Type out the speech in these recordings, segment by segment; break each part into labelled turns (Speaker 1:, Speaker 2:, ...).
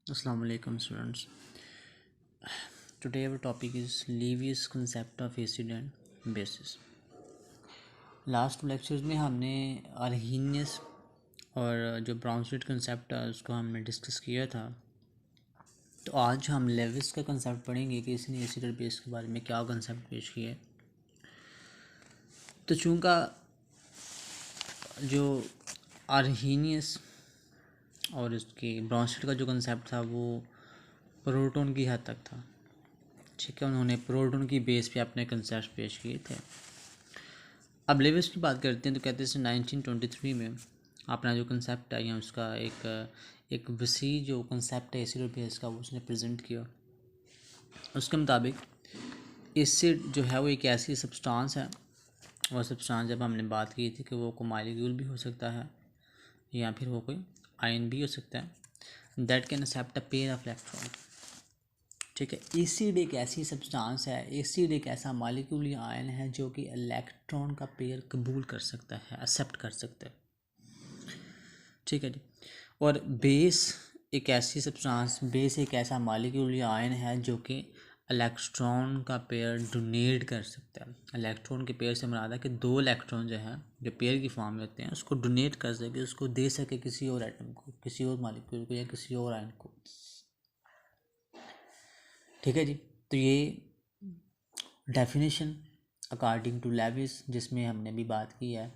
Speaker 1: Assalamu alaikum students. Today our topic is Levi's concept of acid and bases. Last lectures में हमने Arrhenius और जो ब्राउनस्टीट concept है उसको हमने डिस्कस किया था। तो आज हम लेविस का कंसेप्ट पढ़ेंगे कि इसने एसिड और बेस के बारे में क्या कंसेप्ट पेश किया है। तो चूँकि जो आर्हीनियस और इसकी ब्राउनस्टीट का जो कंसेप्ट था वो प्रोटॉन की हद तक था, ठीक है, उन्होंने प्रोटॉन की बेस पे अपने कंसेप्ट पेश किए थे। अब लेविस की बात करते हैं तो कहते हैं 1923 में अपना जो कंसेप्ट है या उसका एक वसी जो कंसेप्ट है एसिड और बेस का वो उसने प्रेजेंट किया। उसके मुताबिक एसिड जो है वो एक ऐसी सब्सटेंस है, और सब्सटेंस जब हमने बात की थी कि वो कोई मॉलिक्यूल भी हो सकता है या फिर वो कोई आयन भी हो सकता है, that can accept a pair of electron, ठीक है। एसिड एक ऐसी सब्सटेंस है, एसिड एक ऐसा मॉलिक्यूल या आयन है जो कि इलेक्ट्रॉन का पेयर कबूल कर सकता है, एक्सेप्ट कर सकता है, ठीक है जी। और बेस एक ऐसी सब्सटेंस, बेस एक ऐसा मॉलिक्यूल या आयन है जो कि इलेक्ट्रॉन का पेयर डोनेट कर सकता है। इलेक्ट्रॉन के पेयर से मुराद है कि दो इलेक्ट्रॉन जो है जो पेयर की फॉर्म में होते हैं उसको डोनेट कर सके, उसको दे सके किसी और एटम को, किसी और मॉलिक्यूल को या किसी और आयन को, ठीक है जी। तो ये डेफिनेशन अकॉर्डिंग टू लेविस, जिसमें हमने भी बात की है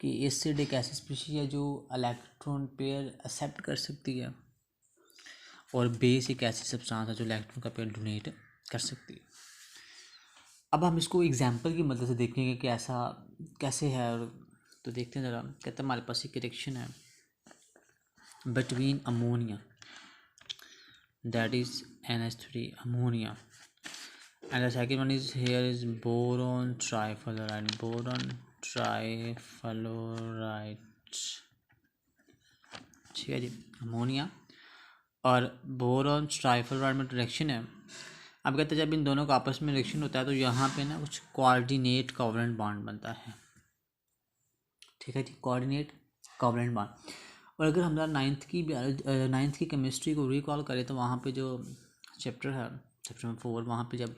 Speaker 1: कि एसिड एक ऐसी स्पीशीज है जो इलेक्ट्रॉन पेयर एक्सेप्ट कर सकती है, और बेस एक ऐसी सब्सटेंस है जो इलेक्ट्रॉन का पेयर डोनेट कर सकती है। अब हम इसको एग्जांपल की मदद से देखेंगे कि ऐसा कैसे है। और तो देखते हैं ज़रा। कहते हैं हमारे पास एक रिएक्शन है between ammonia, that is NH3 ammonia, and the second one is here is boron trifluoride, ठीक है जी। अमोनिया और बोरॉन ट्राइफ्लोराइड में रिएक्शन है। अब कहते हैं जब इन दोनों का आपस में रिएक्शन होता है तो यहाँ पे ना कुछ कोऑर्डिनेट कोवलेंट बॉन्ड बनता है, ठीक है जी, कोऑर्डिनेट कोवलेंट बॉन्ड। और अगर हम नाइन्थ की केमिस्ट्री को रिकॉल करें तो वहाँ पे जो चैप्टर है, चैप्टर नंबर 4, वहाँ पे जब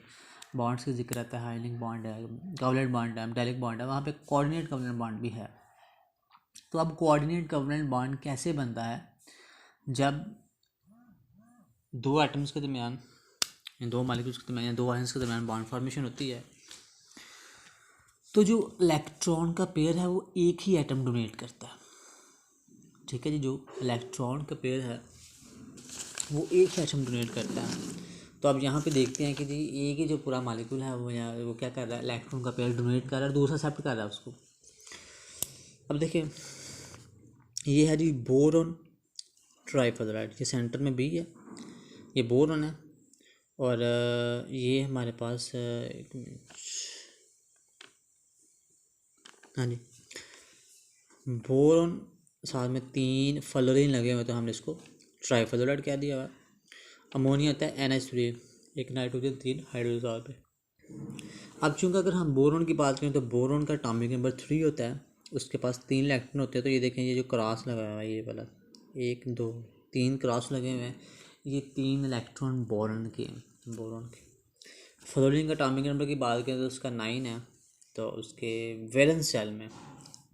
Speaker 1: बॉन्ड्स का जिक्र आता है, हाइलिंग बॉन्ड है, कोवलेंट बॉन्ड है, मेटालिक बॉन्ड है, वहाँ पे कोऑर्डिनेट कोवलेंट बॉन्ड भी है। तो अब कोऑर्डिनेट कोवलेंट बॉन्ड कैसे बनता है? जब दो एटम्स के दरमियान, दो मॉलिक्यूल्स के दरमियान, दो आयंस के दरमियान बॉन्ड फॉर्मेशन होती है तो जो इलेक्ट्रॉन का पेयर है वो एक ही एटम डोनेट करता है, ठीक है जी। जो इलेक्ट्रॉन का पेयर है वो एक ही एटम डोनेट करता है। तो अब यहाँ पे देखते हैं कि जी एक ही जो पूरा मॉलिक्यूल है वो क्या कर रहा है, इलेक्ट्रॉन का पेयर डोनेट कर रहा है, दूसरा एक्सेप्ट कर रहा है उसको। अब देखिए ये है जी बोरॉन ट्राइफ्लोराइड, ये सेंटर में बी है, ये बोरॉन है, और ये हमारे पास एक मिनट, हाँ जी, बोरॉन साथ में 3 फ्लोरीन लगे हुए तो हमने इसको ट्राइफ्लोराइड कह दिया हुआ। अमोनिया होता है NH3, एक नाइट्रोजन 3 हाइड्रोजन साथ में। अब चूँकि अगर हम बोरॉन की बात करें तो बोरॉन का एटॉमिक नंबर 3 होता है, उसके पास 3 इलेक्ट्रॉन होते हैं। तो ये देखें, ये जो क्रॉस लगा हुआ है ये वाला 1 2 3 क्रॉस लगे हुए हैं, ये 3 इलेक्ट्रॉन बोरॉन के। फ्लोरीन का एटॉमिक नंबर की बात करें तो उसका 9 है। तो उसके वैलेंस शेल में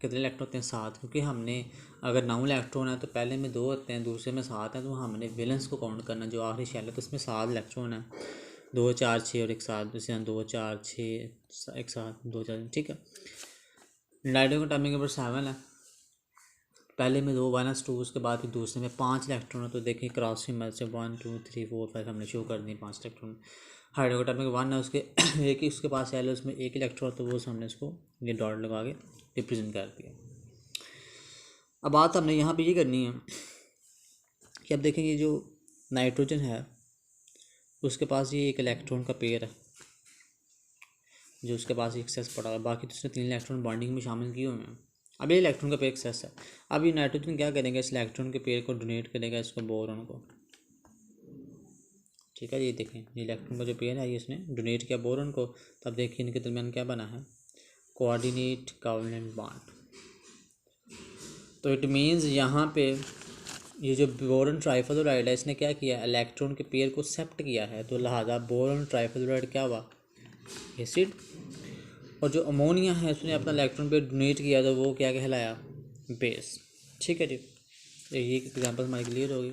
Speaker 1: कितने इलेक्ट्रॉन होते हैं? 7, क्योंकि हमने अगर 9 इलेक्ट्रॉन है तो पहले में 2 होते हैं, दूसरे में 7 है, तो हमने वैलेंस को काउंट करना, जो आखिरी शेल है तो उसमें 7 इलेक्ट्रॉन है, 2 4 6 और एक साथ, जैसे 2 4 6 एक साथ 2 4, ठीक है। नाइट्रोजन का एटॉमिक नंबर 7 है, पहले में 2 -2, उसके बाद फिर दूसरे में 5 इलेक्ट्रॉन है। तो देखिए क्रॉस की मदद से 1 2 3 4 5 हमने शो कर दी 5 इलेक्ट्रॉन। हाइड्रोजन का एटॉमिक 1 है, उसके एक ही उसके पास है, उसमें एक इलेक्ट्रॉन, तो वो हमने इसको ये डॉट लगा के रिप्रेजेंट कर दिया। अब बात हमने यहाँ पे ये करनी है कि अब देखेंगे जो नाइट्रोजन है उसके पास ये एक इलेक्ट्रॉन का पेयर है जो उसके पास एक्सेस पड़ा है, बाकी तो उसने 3 इलेक्ट्रॉन बॉन्डिंग में शामिल किए हुए हैं। अब ये इलेक्ट्रॉन का पेयर एक्सेस है। अब ये नाइट्रोजन क्या करेंगे, इस इलेक्ट्रॉन के पेयर को डोनेट करेगा इसको बोरॉन को, ठीक है। ये देखें, ये इलेक्ट्रॉन का जो पेयर है ये इसने डोनेट किया बोरॉन को। तब देखिए इनके दरमियान क्या बना है, कोऑर्डिनेट कोवलेंट बॉन्ड। तो इट मीन्स यहाँ पे ये जो बोरॉन ट्राइफ्लोराइड है इसने क्या किया, इलेक्ट्रॉन के पेयर को एक्सेप्ट किया है, तो लिहाजा बोरॉन ट्राइफ्लोराइड क्या हुआ, एसिड। और जो अमोनिया है उसने अपना इलेक्ट्रॉन पेयर डोनेट किया तो वो क्या कहलाया, बेस। ठीक है जी, तो ये एग्जांपल हमारे क्लियर होगी।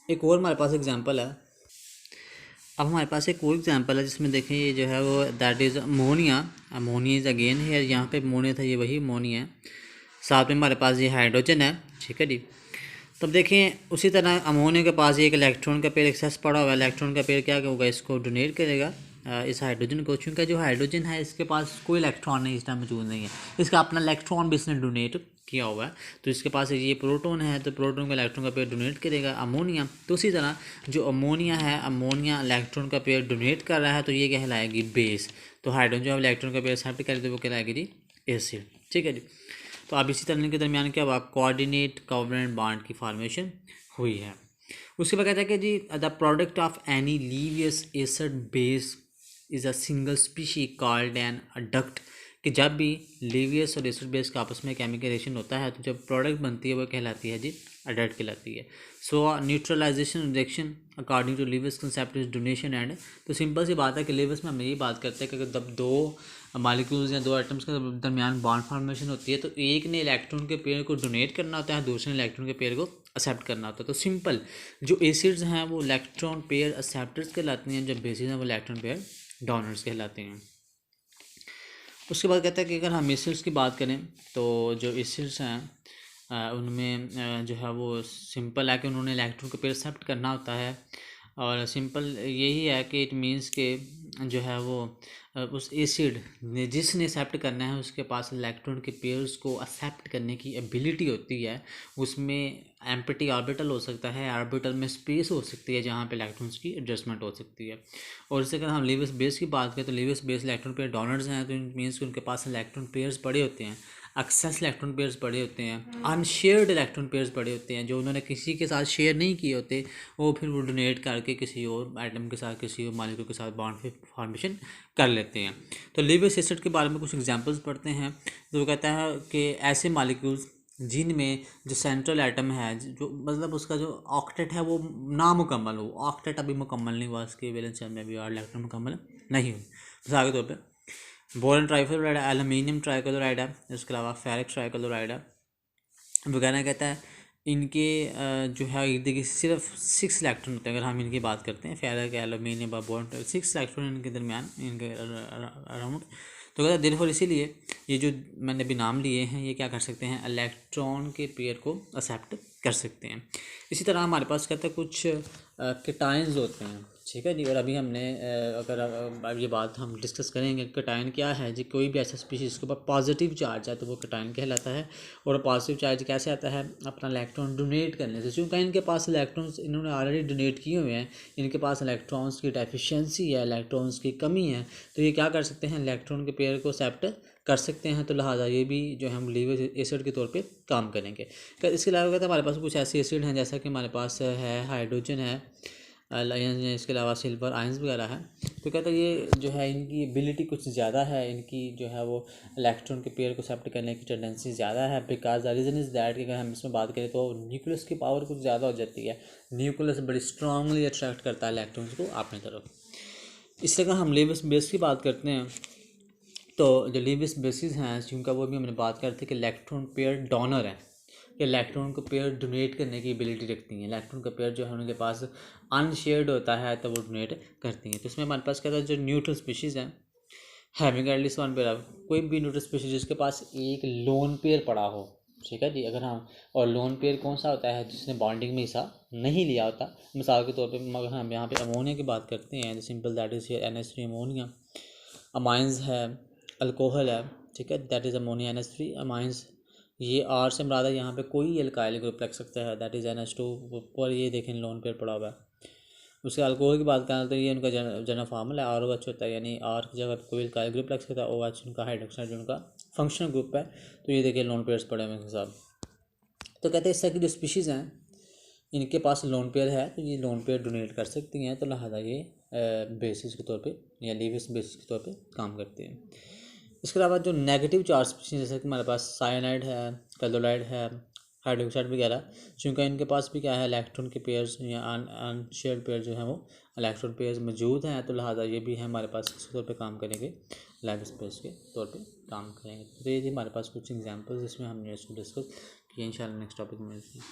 Speaker 1: एक और हमारे पास एग्जांपल है, अब हमारे पास एक और एग्जांपल है जिसमें देखें ये जो है वो that is ammonia. Ammonia is again है, यहाँ पे अमोनिया था, ये वही अमोनिया है, साथ में हमारे पास ये हाइड्रोजन है। ठीक है जी, तब देखें उसी तरह अमोनिया के पास ये एक इलेक्ट्रॉन का पेयर एक्सेस पड़ा हुआ है। इलेक्ट्रॉन का पेयर क्या होगा, इसको डोनेट करेगा इस हाइड्रोजन को, चूँकि जो हाइड्रोजन है इसके पास कोई इलेक्ट्रॉन नहीं इस टाइम मौजूद नहीं है, इसका अपना इलेक्ट्रॉन भी इसने डोनेट किया हुआ है, तो इसके पास ये प्रोटॉन है, तो प्रोटॉन का इलेक्ट्रॉन का पेयर डोनेट करेगा अमोनिया। तो उसी तरह जो अमोनिया है, अमोनिया इलेक्ट्रॉन का पेयर डोनेट कर रहा है, तो ये कहलाएगी बेस। तो हाइड्रोजन जो इलेक्ट्रॉन का पेयर एक्सेप्ट करे तो वो कहलाएगी जी एसिड। ठीक है जी, तो अब इसी तरह के दरमियान क्या हुआ, कोऑर्डिनेट कोवलेंट बॉन्ड की फॉर्मेशन हुई है। उसके बाद कहता है कि जी the product of any Lewis acid base is a single species called an adduct, कि जब भी लीवियस और एसिड बेस का आपस में केमिकल रिएक्शन होता है तो जब प्रोडक्ट बनती है वो कहलाती है जी अडक्ट कहलाती है। So neutralization reaction according to Lewis concept is donation and, तो सिंपल सी बात है कि लीवियस में हम यही बात करते हैं कि जब दो मालिक्यूल्स या दो एटम्स के दरमियान बॉन्ड फॉर्मेशन होती है तो एक ने इलेक्ट्रॉन के पेयर को डोनेट करना होता है, दूसरे ने इलेक्ट्रॉन के पेयर को एक्सेप्ट करना होता है। तो सिंपल जो एसिड्स हैं वो इलेक्ट्रॉन पेयर एक्सेप्टर्स कहलाती हैं, जो बेसिस हैं वो इलेक्ट्रॉन पेयर डोनर्स कहलाते हैं। उसके बाद कहता है कि अगर हम एसिड्स की बात करें तो जो एसिड्स हैं उनमें जो है वो सिंपल है कि उन्होंने इलेक्ट्रॉन का पेयर एक्सेप्ट करना होता है, और सिंपल यही है कि इट मीन्स के जो है वो उस एसिड ने जिसने एक्सेप्ट करना है उसके पास इलेक्ट्रॉन के पेयर्स को एक्सेप्ट करने की एबिलिटी होती है। उसमें एम्प्टी ऑर्बिटल हो सकता है, ऑर्बिटल में स्पेस हो सकती है जहाँ पे इलेक्ट्रॉन्स की एडजस्टमेंट हो सकती है। और इससे अगर हम लीवियस बेस की बात करें तो लीवियस बेस इलेक्ट्रॉन पेयर डोनर्स हैं, तो इट मीन्स कि उनके पास इलेक्ट्रॉन पेयर्स पड़े होते हैं, एक्सेस इलेक्ट्रॉन पेयर्स पड़े होते हैं, अनशेयर्ड इलेक्ट्रॉन पेयर्स पड़े होते हैं, जो उन्होंने किसी के साथ शेयर नहीं किए होते, वो फिर वो डोनेट करके किसी और एटम के साथ, किसी और मालिक्यूल के साथ बॉन्ड फॉर्मेशन कर लेते हैं। तो लीवियस एसिड के बारे में कुछ एग्जांपल्स पढ़ते हैं। तो वो कहता है कि ऐसे मालिक्यूल्स जिनमें जो सेंट्रल एटम है, जो मतलब उसका जो ऑक्टेट है वो नामुकम्मल हो, ऑक्टेट अभी मुकम्मल नहीं हुआ, उसके वैलेंस में अभी और इलेक्ट्रॉन मुकम्मल नहीं हुई। मिसाल के तौर पे बोरॉन ट्राइफ्लोराइड है, एल्यूमिनियम ट्राइक्लोराइड है, इसके अलावा फेरिक ट्राइक्लोराइड है वगैरह। कहता है इनके जो है देखिए सिर्फ 6 इलेक्ट्रॉन होते हैं। अगर हम इनकी बात करते हैं फेरिक, एल्यूमिनियम और बोरॉन, 6 इलेक्ट्रॉन इनके दरमियान, इनके अराउंड। तो कहता है देयरफॉर इसीलिए ये जो मैंने अभी नाम लिए हैं ये क्या कर सकते हैं, इलेक्ट्रॉन के पेयर को एक्सेप्ट कर सकते हैं। इसी तरह हमारे पास कहता है कुछ केटायंस होते हैं। ठीक है जी, और अभी हमने अगर अब ये बात हम डिस्कस करेंगे केटायन क्या है जी, कोई भी ऐसा स्पीशीज जिसके ऊपर पॉजिटिव चार्ज है तो वो केटायन कहलाता है। और पॉजिटिव चार्ज कैसे आता है, अपना इलेक्ट्रॉन डोनेट करने से। चूँकि इनके पास इलेक्ट्रॉन्स इन्होंने ऑलरेडी डोनेट किए हुए हैं, इनके पास इलेक्ट्रॉन्स की डेफिशिएंसी है, इलेक्ट्रॉन्स की कमी है, तो ये क्या कर सकते हैं, इलेक्ट्रॉन के पेयर को एक्सेप्ट कर सकते हैं। तो लिहाजा ये भी जो हम लीवियस एसिड के तौर पे काम करेंगे। इसके अलावा कहते हैं हमारे पास कुछ ऐसे एसिड हैं जैसा कि हमारे पास है हाइड्रोजन है, इसके अलावा सिल्वर आयंस वगैरह है। तो कहता है ये जो है इनकी एबिलिटी कुछ ज़्यादा है, इनकी जो है वो इलेक्ट्रॉन के पेयर को एक्सेप्ट करने की टेंडेंसी ज़्यादा है। Because the reason is that कि अगर हम इसमें बात करें तो न्यूक्लियस की पावर कुछ ज़्यादा हो जाती है, न्यूक्लियस बड़ी स्ट्रांगली अट्रैक्ट करता है इलेक्ट्रॉन्स को अपनी तरफ। इस तरह हम लीवियस बेस की बात करते हैं तो जो लीवियस बेसिस हैं जिनका वो भी हमने बात करते हैं कि इलेक्ट्रॉन पेयर डोनर है, कि इलेक्ट्रॉन को पेयर डोनेट करने की एबिलिटी रखती हैं। इलेक्ट्रॉन का पेयर जो है उनके पास अनशेयर्ड होता है तो वो डोनेट करती हैं। तो इसमें हमारे पास क्या था, जो न्यूट्रल स्पीशीज़ हैं हैविंग एटलीस्ट वन पेयर, कोई भी न्यूट्रल स्पीशीज जिसके पास एक लोन पेयर पड़ा हो। ठीक है जी, अगर हम और लोन पेयर कौन सा होता है, जिसने बॉन्डिंग में हिस्सा नहीं लिया होता। मिसाल के तौर पे मगर हम यहाँ पे अमोनिया की बात करते हैं, simple that is NH3 ammonia. Amines है, अल्कोहल है, ठीक है, that is ammonia NH3 amines. ये आर से मुराद है, यहाँ पे कोई एल्काइल ग्रुप लग सकता है, दैट इज़ NH2 पर ये देखें लोन पेयर पड़ा हुआ है। उसके अल्कोहल की बात करें तो ये उनका जनरल फार्मूला है ROH होता है, यानी आर की जगह कोई एल्काइल ग्रुप लग सकता है, OH उनका हाइड्रोक्साइड जो उनका फंक्शनल ग्रुप है। तो ये देखिए लोन पेयर्स पड़े हुए हैं साहब। तो कहते हैं इस तरह की जो स्पीशीज़ हैं इनके पास लोन पेयर है तो ये लोन पेयर डोनेट कर सकती हैं, तो लिहाजा ये बेसिस के तौर पे या लीवियस बेसिस के तौर पे काम करते हैं। इसके अलावा जो नेगेटिव चार्ज स्पीशीज जैसे कि हमारे पास साइनाइड है, क्लोराइड है, हाइड्रोक्साइड वगैरह, चूँकि इनके पास भी क्या है इलेक्ट्रॉन के पेयर्स या अनशेयर्ड पेयर जो है वो इलेक्ट्रॉन पेयर्स मौजूद हैं, तो लिहाजा ये भी है हमारे पास किस तौर पे काम करेंगे, लाइफ स्पेस के तौर पे काम करेंगे। तो ये थी हमारे पास कुछ एग्जांपल्स जिसमें हमने इसको डिस्कस किया। इंशाल्लाह नेक्स्ट टॉपिक में मिलते हैं।